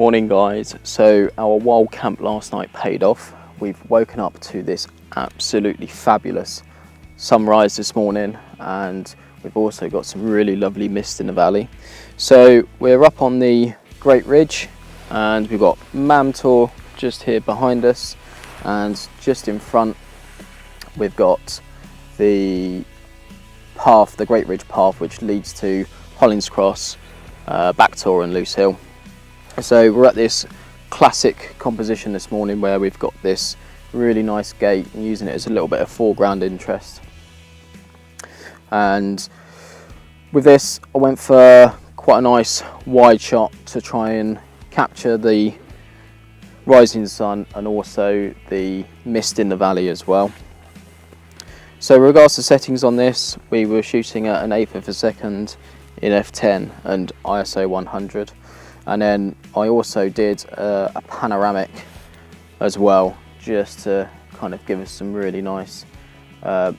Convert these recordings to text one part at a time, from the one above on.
Morning guys, so our wild camp last night paid off. We've woken up to this absolutely fabulous sunrise this morning, and we've also got some really lovely mist in the valley. So we're up on the Great Ridge and we've got Mam Tor just here behind us, and just in front we've got the path, the Great Ridge path, which leads to Hollins Cross, Back Tor and Loose Hill. So we're at this classic composition this morning where we've got this really nice gate and using it as a little bit of foreground interest. And with this I went for quite a nice wide shot to try and capture the rising sun and also the mist in the valley as well. So with regards to settings on this, we were shooting at an 1/8 of a second in f10 and ISO 100. And then I also did a panoramic as well, just to kind of give us some really nice, a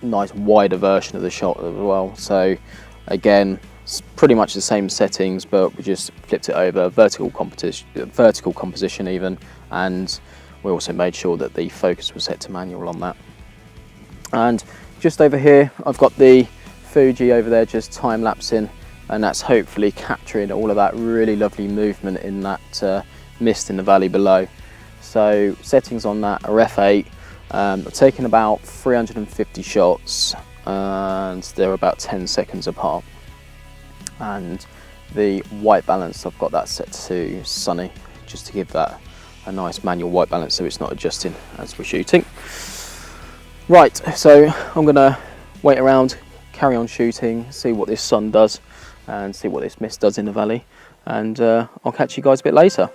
nice wider version of the shot as well. So again, it's pretty much the same settings, but we just flipped it over, vertical composition even, and we also made sure that the focus was set to manual on that. And just over here, I've got the Fuji over there just time lapsing, and that's hopefully capturing all of that really lovely movement in that mist in the valley below. So settings on that are f8. I've taken about 350 shots and they're about 10 seconds apart. And the white balance, I've got that set to sunny, just to give that a nice manual white balance so it's not adjusting as we're shooting. Right, so I'm gonna wait around, carry on shooting, see what this sun does and see what this mist does in the valley, and I'll catch you guys a bit later.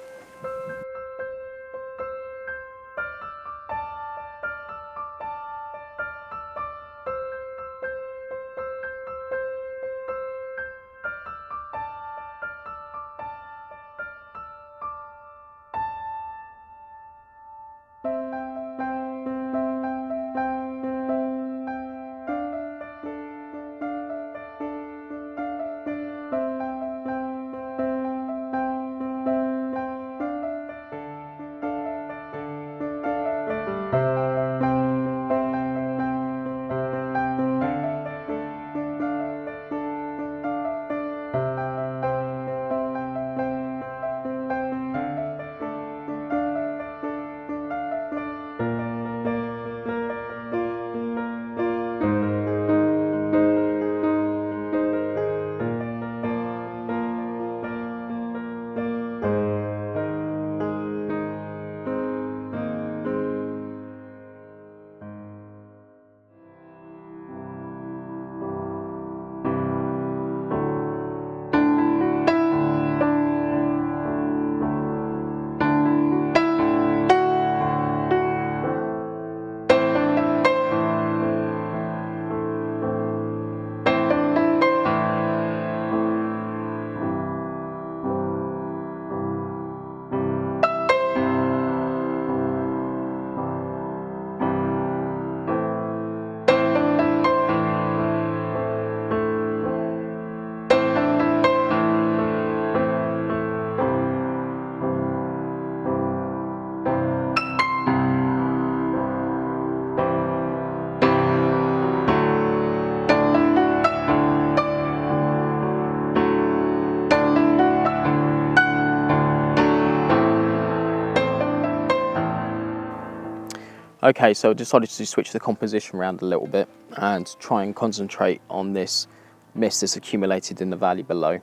Okay, so I decided to switch the composition around a little bit and try and concentrate on this mist that's accumulated in the valley below.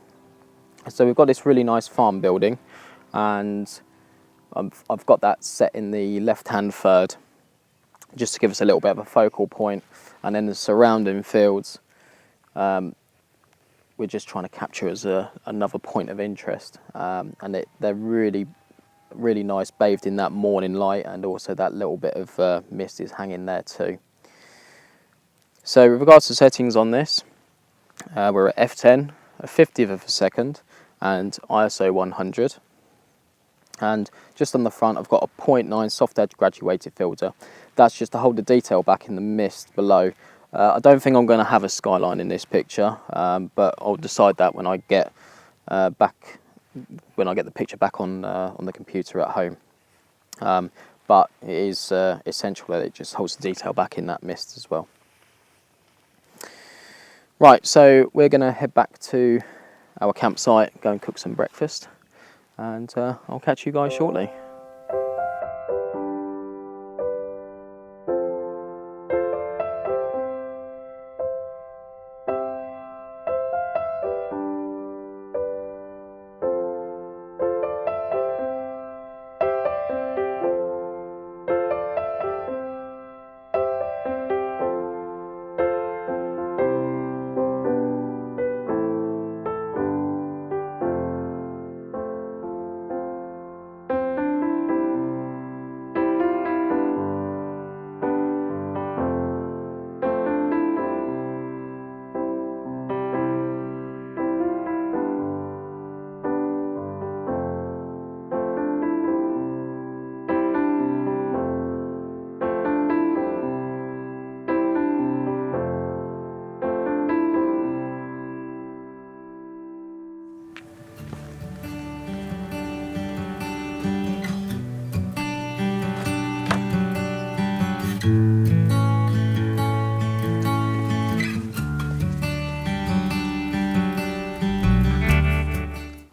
So we've got this really nice farm building, and I've got that set in the left-hand third, just to give us a little bit of a focal point, and then the surrounding fields we're just trying to capture as another point of interest, and they're really nice, bathed in that morning light, and also that little bit of mist is hanging there too. So with regards to settings on this, we're at f10, a 50th of a second, and ISO 100. And just on the front I've got a 0.9 soft edge graduated filter. That's just to hold the detail back in the mist below. I don't think I'm going to have a skyline in this picture, but I'll decide that when I get back when I get the picture back on the computer at home. But it is essential that it just holds the detail back in that mist as well. Right, so we're going to head back to our campsite, go and cook some breakfast, and I'll catch you guys shortly.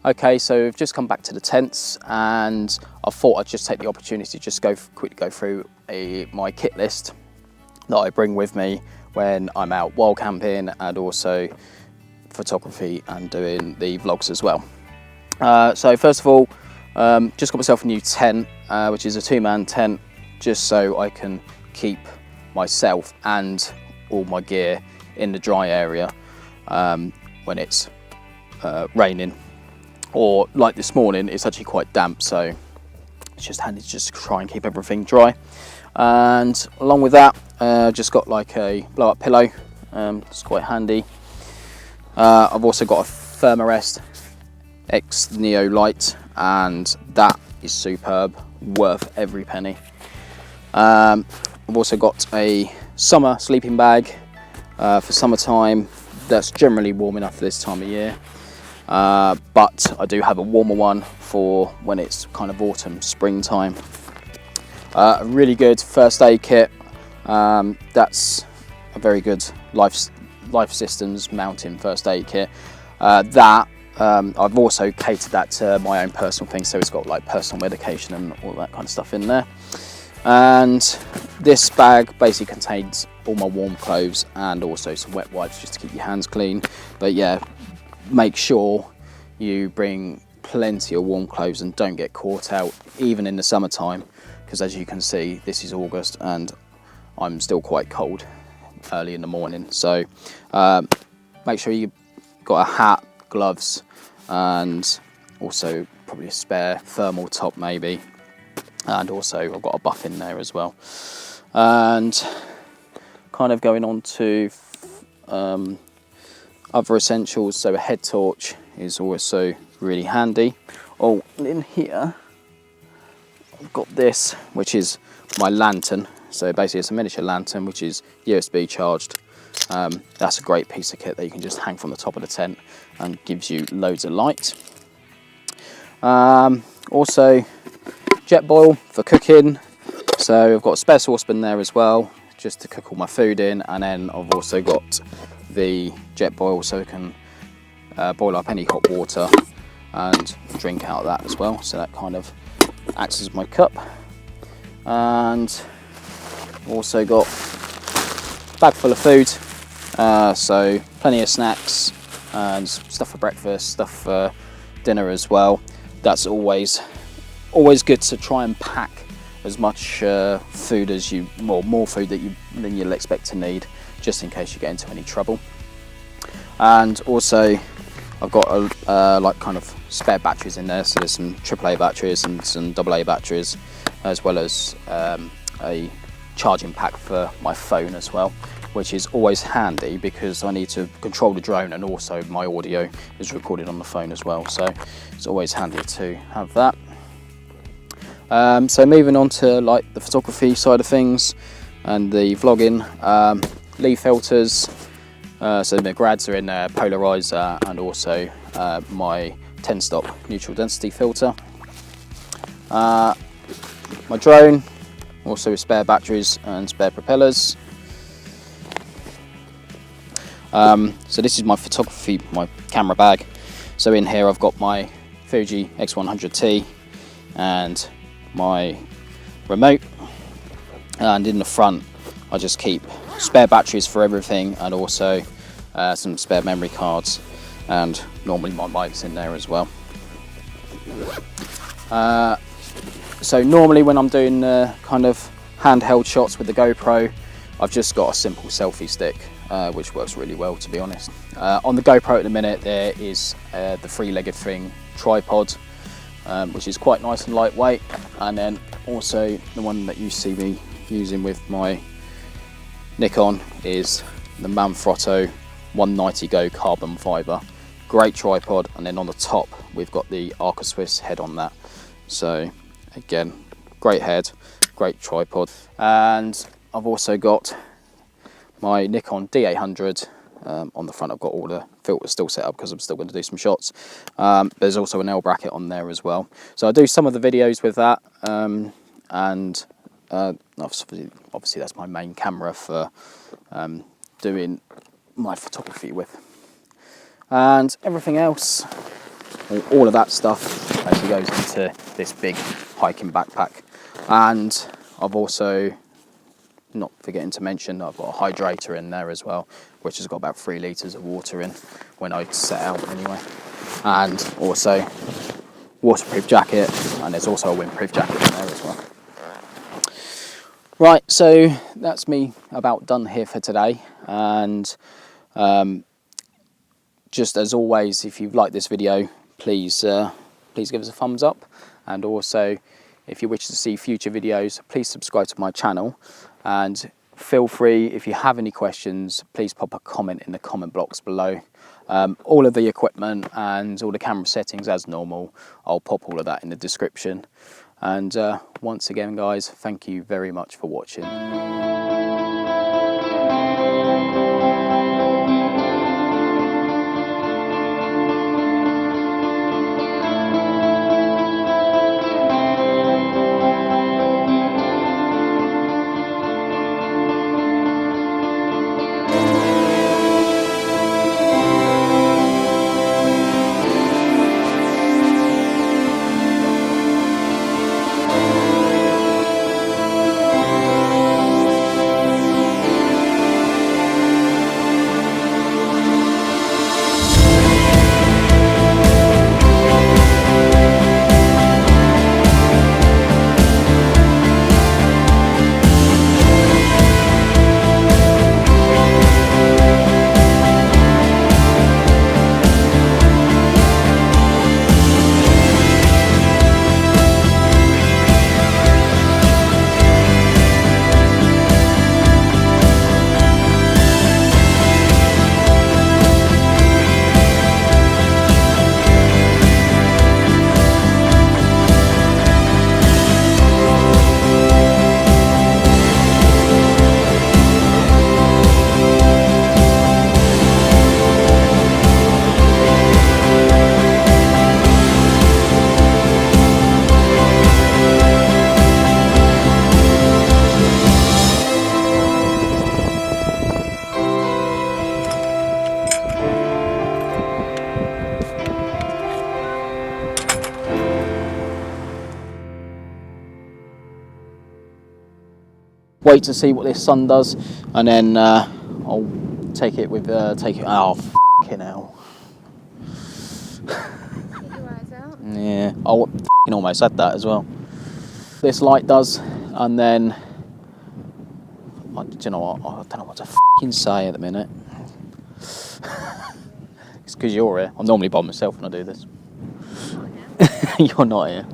Okay, so we've just come back to the tents, and I thought I'd just take the opportunity to just quickly go through my kit list that I bring with me when I'm out wild camping, and also photography and doing the vlogs as well. So first of all, just got myself a new tent, which is a 2-man tent, just so I can keep myself and all my gear in the dry area when it's raining. Or like this morning, it's actually quite damp, so it's just handy to just try and keep everything dry. And along with that, just got like a blow-up pillow. It's quite handy. I've also got a Thermarest XNeo Lite, and that is superb, worth every penny. I've also got a summer sleeping bag for summertime. That's generally warm enough for this time of year. But I do have a warmer one for when it's kind of autumn, springtime. A really good first aid kit. That's a very good Life Systems mountain first aid kit. I've also catered that to my own personal things, so it's got like personal medication and all that kind of stuff in there. And this bag basically contains all my warm clothes and also some wet wipes just to keep your hands clean. But yeah, make sure you bring plenty of warm clothes and don't get caught out even in the summertime, because as you can see, this is August and I'm still quite cold early in the morning. So make sure you've got a hat, gloves, and also probably a spare thermal top maybe, and also I've got a buff in there as well. And kind of going on to other essentials, so a head torch is also really handy. Oh, in here I've got this, which is my lantern. So basically it's a miniature lantern which is USB charged. That's a great piece of kit that you can just hang from the top of the tent and gives you loads of light. Also jet boil for cooking, so I've got a spare saucepan there as well just to cook all my food in, and then I've also got the jet boil so I can boil up any hot water and drink out of that as well, so that kind of acts as my cup. And also got a bag full of food, so plenty of snacks and stuff for breakfast, stuff for dinner as well. That's always good to try and pack as much food as more food than you'll expect to need, just in case you get into any trouble. And also I've got like kind of spare batteries in there, so there's some AAA batteries and some AA batteries, as well as a charging pack for my phone as well, which is always handy because I need to control the drone and also my audio is recorded on the phone as well, so it's always handy to have that. So moving on to like the photography side of things and the vlogging, leaf filters, so the grads are in there, Polariser, and also my 10 stop neutral density filter. My drone, also with spare batteries and spare propellers. So this is my photography, my camera bag. So in here I've got my Fuji X100T and my remote, and in the front I just keep spare batteries for everything, and also some spare memory cards, and normally my mic's in there as well. So normally when I'm doing kind of handheld shots with the GoPro, I've just got a simple selfie stick, which works really well, to be honest. On the GoPro at the minute there is the three-legged thing tripod, which is quite nice and lightweight, and then also the one that you see me using with my Nikon is the Manfrotto 190 Go carbon fibre. Great tripod, and then on the top we've got the Arca Swiss head on that. So again, great head, great tripod. And I've also got my Nikon D800 on the front. I've got all the filters still set up because I'm still going to do some shots. There's also an L bracket on there as well. So I do some of the videos with that, and obviously that's my main camera for doing my photography with. And everything else, all of that stuff actually goes into this big hiking backpack. And I've also, not forgetting to mention, I've got a hydrator in there as well, which has got about 3 litres of water in when I set out anyway. And also waterproof jacket, and there's also a windproof jacket in there as well. Right, so that's me about done here for today. And just as always, if you've liked this video, please give us a thumbs up, and also if you wish to see future videos, please subscribe to my channel, and feel free, if you have any questions, please pop a comment in the comment blocks below. All of the equipment and all the camera settings as normal, I'll pop all of that in the description. And once again guys, thank you very much for watching. Wait to see what this sun does, and then I'll take it with oh fucking hell. Get your eyes out. Yeah, I fucking almost had that as well. This light does, and then do you know what? I don't know what to fucking say at the minute. It's because you're here. I'm normally by myself when I do this. Not here. You're not here.